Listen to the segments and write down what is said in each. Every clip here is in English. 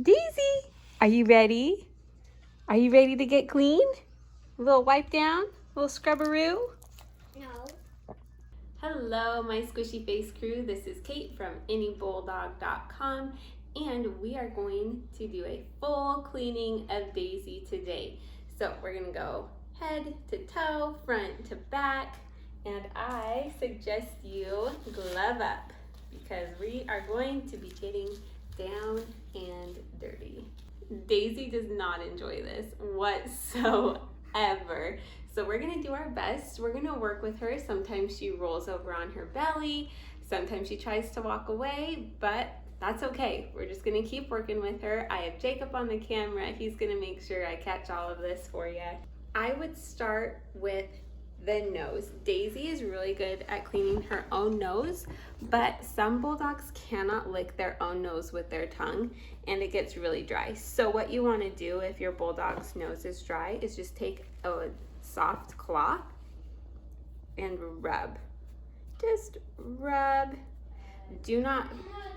Daisy, are you ready? Are you ready to get clean? A little wipe down? A little scrubberoo? No. Hello, my squishy face crew. This is Kate from AnyBulldog.com, and we are going to do a full cleaning of Daisy today. So we're gonna go head to toe, front to back, and I suggest you glove up because we are going to be getting down and dirty. Daisy does not enjoy this whatsoever. So we're gonna do our best. We're gonna work with her. Sometimes she rolls over on her belly. Sometimes she tries to walk away, but that's okay. We're just gonna keep working with her. I have Jacob on the camera. He's gonna make sure I catch all of this for you. I would start with the nose. Daisy is really good at cleaning her own nose, but some bulldogs cannot lick their own nose with their tongue and it gets really dry. So what you want to do if your bulldog's nose is dry is just take a soft cloth and rub. Just rub. Do not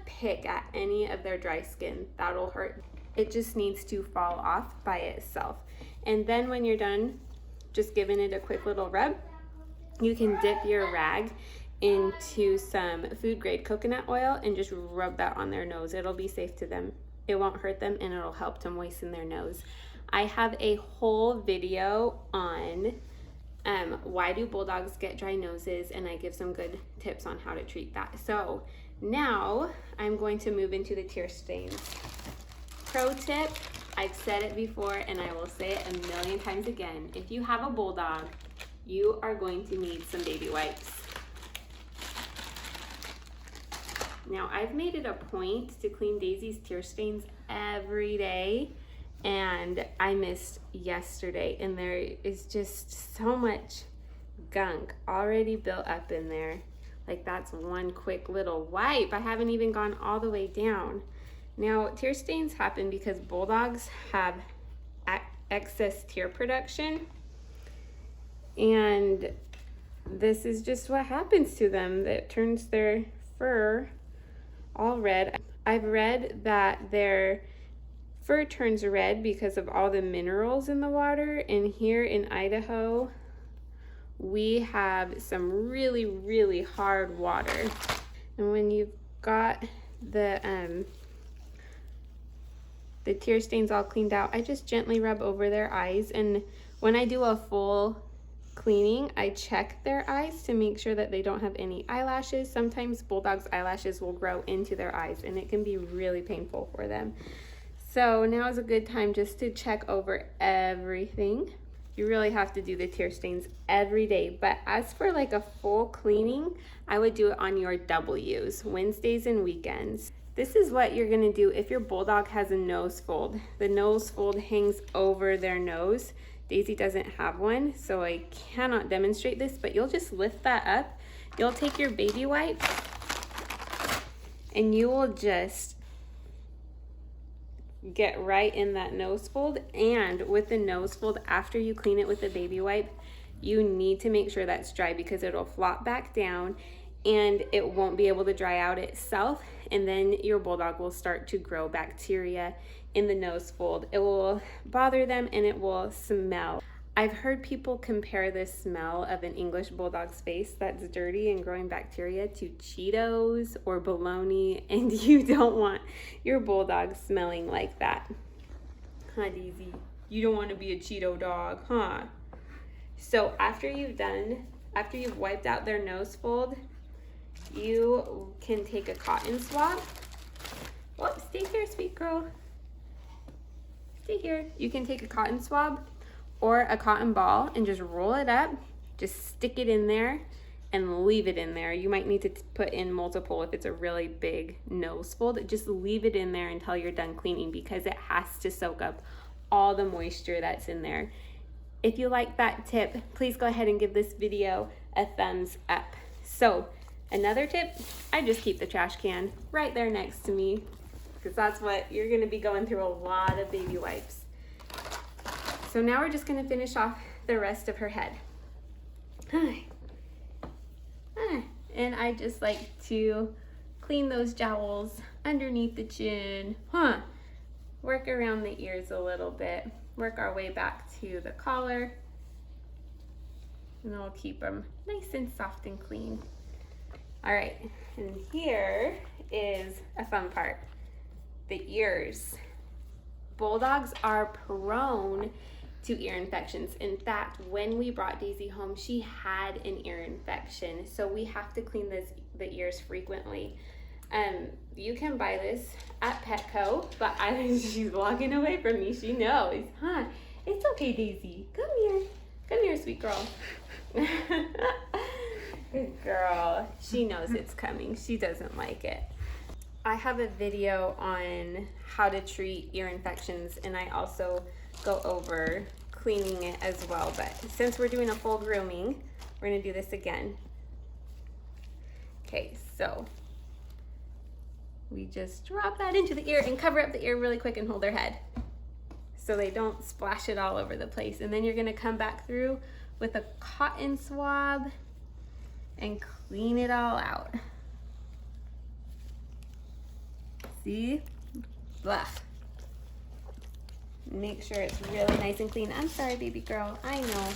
pick at any of their dry skin. That'll hurt. It just needs to fall off by itself. And then when you're done just giving it a quick little rub, you can dip your rag into some food grade coconut oil and just rub that on their nose. It'll be safe to them. It won't hurt them and it'll help to moisten their nose. I have a whole video on why do bulldogs get dry noses, and I give some good tips on how to treat that. So now I'm going to move into the tear stains. Pro tip, I've said it before and I will say it a million times again. If you have a bulldog, you are going to need some baby wipes. Now I've made it a point to clean Daisy's tear stains every day, and I missed yesterday, and there is just so much gunk already built up in there. Like, that's one quick little wipe. I haven't even gone all the way down. Now, tear stains happen because bulldogs have excess tear production, and this is just what happens to them. That turns their fur all red. I've read that their fur turns red because of all the minerals in the water, and here in Idaho, we have some really, really hard water. And when you've got the tear stains all cleaned out, I just gently rub over their eyes, and when I do a full cleaning, I check their eyes to make sure that they don't have any eyelashes. Sometimes bulldogs' eyelashes will grow into their eyes and it can be really painful for them. So now is a good time just to check over everything. You really have to do the tear stains every day, but as for like a full cleaning, I would do it on your W's, Wednesdays and weekends. This is what you're gonna do if your bulldog has a nose fold. The nose fold hangs over their nose. Daisy doesn't have one, so I cannot demonstrate this, but you'll just lift that up. You'll take your baby wipes and you will just get right in that nose fold. And with the nose fold, after you clean it with the baby wipe, you need to make sure that's dry because it'll flop back down and it won't be able to dry out itself, and then your bulldog will start to grow bacteria in the nose fold. It will bother them and it will smell. I've heard people compare the smell of an English bulldog's face that's dirty and growing bacteria to Cheetos or bologna, and you don't want your bulldog smelling like that. Huh, Daisy? You don't want to be a Cheeto dog, huh? So after you've wiped out their nose fold, you can take a cotton swab. Whoops, stay here, sweet girl. Stay here. You can take a cotton swab or a cotton ball and just roll it up, just stick it in there and leave it in there. You might need to put in multiple if it's a really big nose fold. Just leave it in there until you're done cleaning because it has to soak up all the moisture that's in there. If you like that tip, please go ahead and give this video a thumbs up. So another tip, I just keep the trash can right there next to me because that's what you're gonna be going through, a lot of baby wipes. So now we're just gonna finish off the rest of her head. And I just like to clean those jowls underneath the chin. work around the ears a little bit, work our way back to the collar, and I'll keep them nice and soft and clean. All right, and here is a fun part, the ears. Bulldogs are prone to ear infections. In fact, when we brought Daisy home, she had an ear infection, so we have to clean the ears frequently. You can buy this at Petco, but she's walking away from me. She knows, huh? It's okay, Daisy. Come here, sweet girl. Good girl. She knows it's coming. She doesn't like it. I have a video on how to treat ear infections, and I also go over cleaning it as well. But since we're doing a full grooming, we're gonna do this again. Okay, so we just drop that into the ear and cover up the ear really quick and hold their head so they don't splash it all over the place. And then you're gonna come back through with a cotton swab and clean it all out. See? Blah. Make sure it's really nice and clean. I'm sorry, baby girl. I know.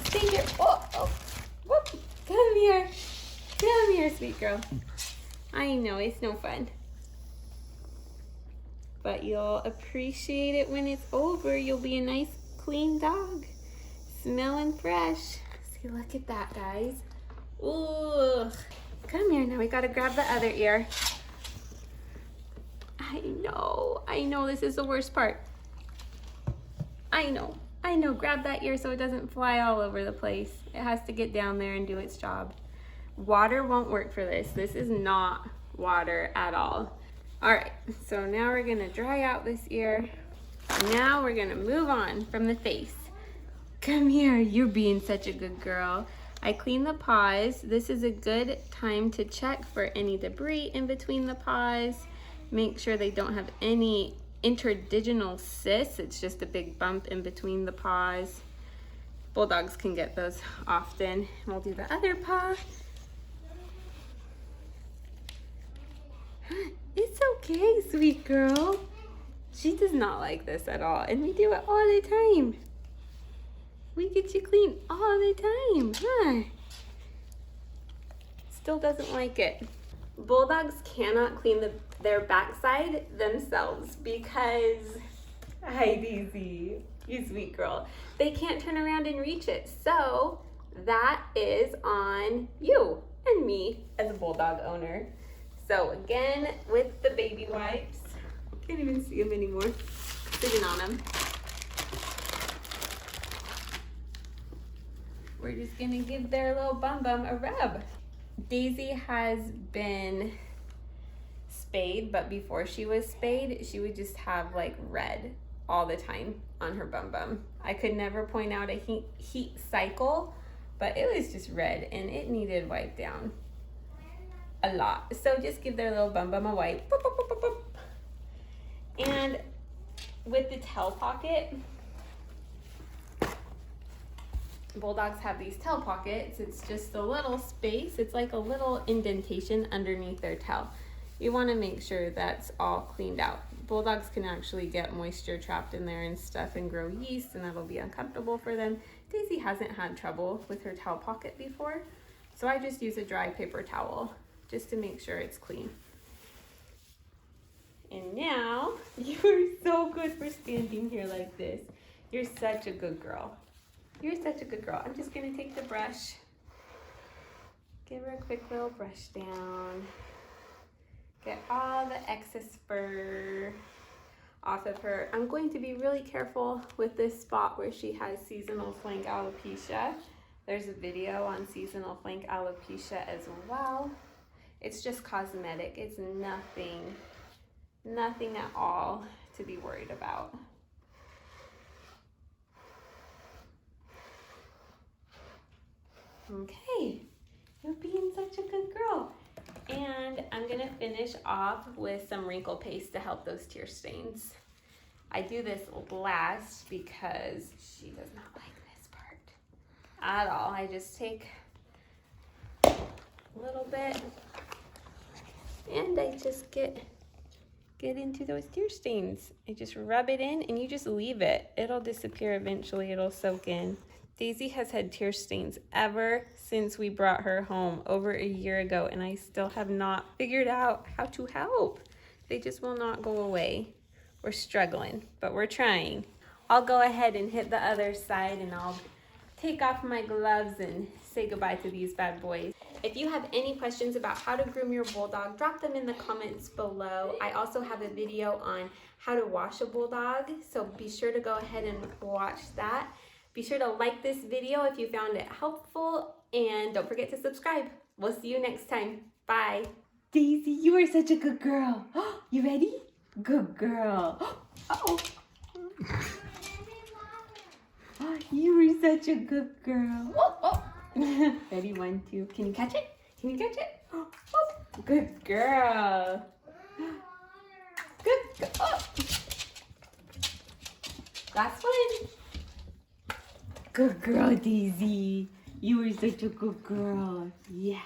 Stay here. Oh. Whoop. Come here, sweet girl. I know, it's no fun. But you'll appreciate it when it's over. You'll be a nice, clean dog. Smelling fresh. See, look at that, guys. Ooh. Come here now, we gotta grab the other ear. I know, this is the worst part. I know, grab that ear so it doesn't fly all over the place. It has to get down there and do its job. Water won't work for this. This is not water at all. All right, so now we're gonna dry out this ear. Now we're gonna move on from the face. Come here, you're being such a good girl. I clean the paws. This is a good time to check for any debris in between the paws. Make sure they don't have any interdigital cysts. It's just a big bump in between the paws. Bulldogs can get those often. We'll do the other paw. It's okay, sweet girl. She does not like this at all, and we do it all the time. We get you clean all the time, huh? Still doesn't like it. Bulldogs cannot clean their backside themselves because, hi Daisy, you sweet girl. They can't turn around and reach it. So that is on you and me as a Bulldog owner. So again, with the baby wipes, can't even see them anymore, sitting on them. We're just gonna give their little bum a rub. Daisy has been spayed, but before she was spayed, she would just have like red all the time on her bum. I could never point out a heat cycle, but it was just red and it needed wiped down a lot. So just give their little bum a wipe. Boop, boop, boop, boop, boop. And with the tail pocket, Bulldogs have these tail pockets. It's just a little space. It's like a little indentation underneath their tail. You want to make sure that's all cleaned out. Bulldogs can actually get moisture trapped in there and stuff and grow yeast, and that'll be uncomfortable for them. Daisy hasn't had trouble with her tail pocket before, so I just use a dry paper towel just to make sure it's clean. And now, you're so good for standing here like this. You're such a good girl. You're such a good girl. I'm just gonna take the brush, give her a quick little brush down, get all the excess fur off of her. I'm going to be really careful with this spot where she has seasonal flank alopecia. There's a video on seasonal flank alopecia as well. It's just cosmetic. It's nothing at all to be worried about. Okay, you're being such a good girl. And I'm gonna finish off with some wrinkle paste to help those tear stains. I do this last because she does not like this part at all. I just take a little bit and I just get get into those tear stains. I just rub it in and you just leave it. It'll disappear eventually. It'll soak in. Daisy has had tear stains ever since we brought her home over a year ago, and I still have not figured out how to help. They just will not go away. We're struggling, but we're trying. I'll go ahead and hit the other side, and I'll take off my gloves and say goodbye to these bad boys. If you have any questions about how to groom your bulldog, drop them in the comments below. I also have a video on how to wash a bulldog, so be sure to go ahead and watch that. Be sure to like this video if you found it helpful, and don't forget to subscribe. We'll see you next time. Bye. Daisy, you are such a good girl. You ready? Good girl. Uh-oh. You are such a good girl. Oh. Ready, 1, 2. Can you catch it? Can you catch it? Oh. Good girl. Good girl. Oh. Last one. Good girl, Daisy. You are such a good girl. Yeah.